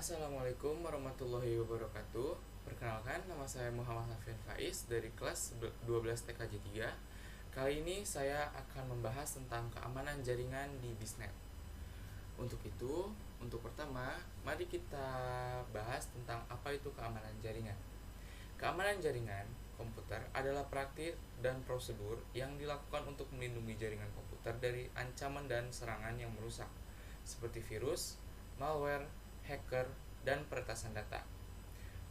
Assalamualaikum warahmatullahi wabarakatuh. Perkenalkan, nama saya Muhammad Hafin Faiz dari kelas 12 TKJ 3. Kali ini saya akan membahas tentang keamanan jaringan di Bisnet. Untuk pertama, mari kita bahas tentang apa itu keamanan jaringan. Keamanan jaringan komputer adalah praktik dan prosedur yang dilakukan untuk melindungi jaringan komputer dari ancaman dan serangan yang merusak, seperti virus, malware, hacker, dan peretasan data.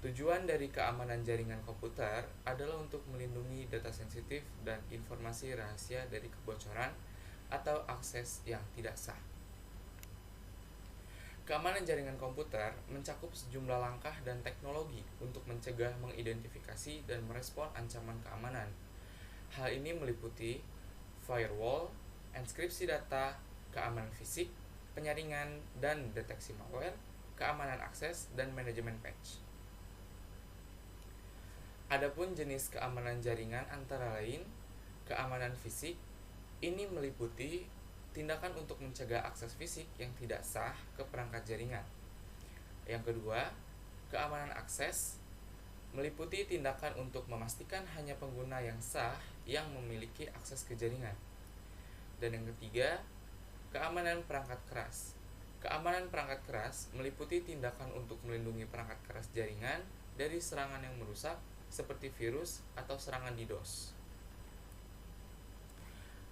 Tujuan dari keamanan jaringan komputer adalah untuk melindungi data sensitif dan informasi rahasia dari kebocoran atau akses yang tidak sah. Keamanan jaringan komputer mencakup sejumlah langkah dan teknologi untuk mencegah, mengidentifikasi, dan merespon ancaman keamanan. Hal ini meliputi firewall, enkripsi data, keamanan fisik, penyaringan dan deteksi malware, keamanan akses, dan manajemen patch. Adapun jenis keamanan jaringan antara lain, keamanan fisik ini meliputi tindakan untuk mencegah akses fisik yang tidak sah ke perangkat jaringan. Yang kedua, keamanan akses meliputi tindakan untuk memastikan hanya pengguna yang sah yang memiliki akses ke jaringan. Dan yang ketiga, keamanan perangkat keras. Keamanan perangkat keras meliputi tindakan untuk melindungi perangkat keras jaringan dari serangan yang merusak seperti virus atau serangan DDoS.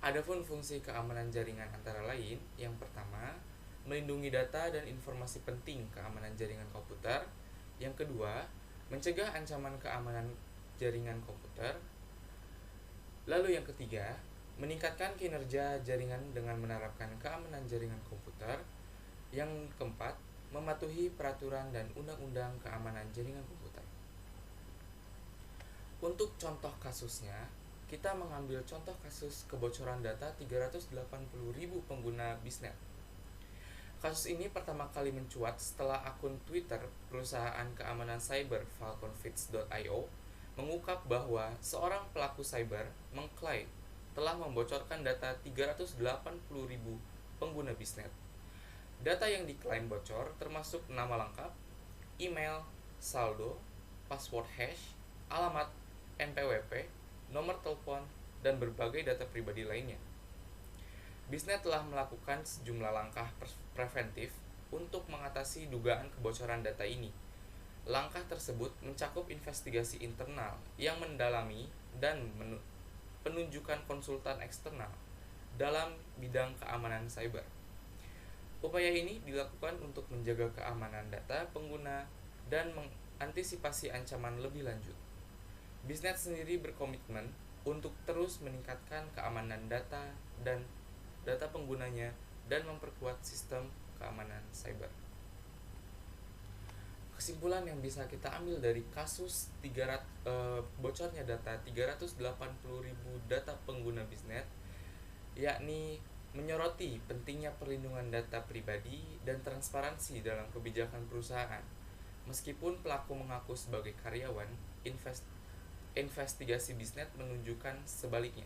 Adapun fungsi keamanan jaringan antara lain, yang pertama, melindungi data dan informasi penting keamanan jaringan komputer. Yang kedua, mencegah ancaman keamanan jaringan komputer. Lalu yang ketiga, meningkatkan kinerja jaringan dengan menerapkan keamanan jaringan komputer. Yang keempat, mematuhi peraturan dan undang-undang keamanan jaringan komputer. Untuk contoh kasusnya, kita mengambil contoh kasus kebocoran data 380.000 pengguna Bisnet. Kasus ini pertama kali mencuat setelah akun Twitter perusahaan keamanan cyber falconfits.io mengungkap bahwa seorang pelaku cyber mengklaim telah membocorkan data 380.000 pengguna Bisnet. Data yang diklaim bocor termasuk nama lengkap, email, saldo, password hash, alamat, NPWP, nomor telepon, dan berbagai data pribadi lainnya. Bisnet telah melakukan sejumlah langkah preventif untuk mengatasi dugaan kebocoran data ini. Langkah tersebut mencakup investigasi internal yang mendalami dan penunjukan konsultan eksternal dalam bidang keamanan cyber. Upaya ini dilakukan untuk menjaga keamanan data pengguna dan mengantisipasi ancaman lebih lanjut. Bisnet sendiri berkomitmen untuk terus meningkatkan keamanan data dan data penggunanya dan memperkuat sistem keamanan cyber. Kesimpulan yang bisa kita ambil dari kasus bocornya data 380.000 data pengguna Bisnet, yakni menyoroti pentingnya perlindungan data pribadi dan transparansi dalam kebijakan perusahaan. Meskipun pelaku mengaku sebagai karyawan, investigasi Bisnet menunjukkan sebaliknya.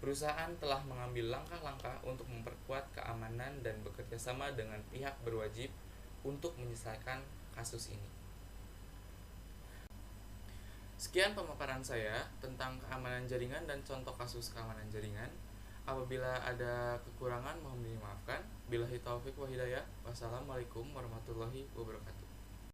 Perusahaan telah mengambil langkah-langkah untuk memperkuat keamanan dan bekerja sama dengan pihak berwajib untuk menyelesaikan kasus ini. Sekian pemaparan saya tentang keamanan jaringan dan contoh kasus keamanan jaringan. Apabila ada kekurangan mohon dimaafkan. Billahi taufik wa hidayah. Wassalamualaikum warahmatullahi wabarakatuh.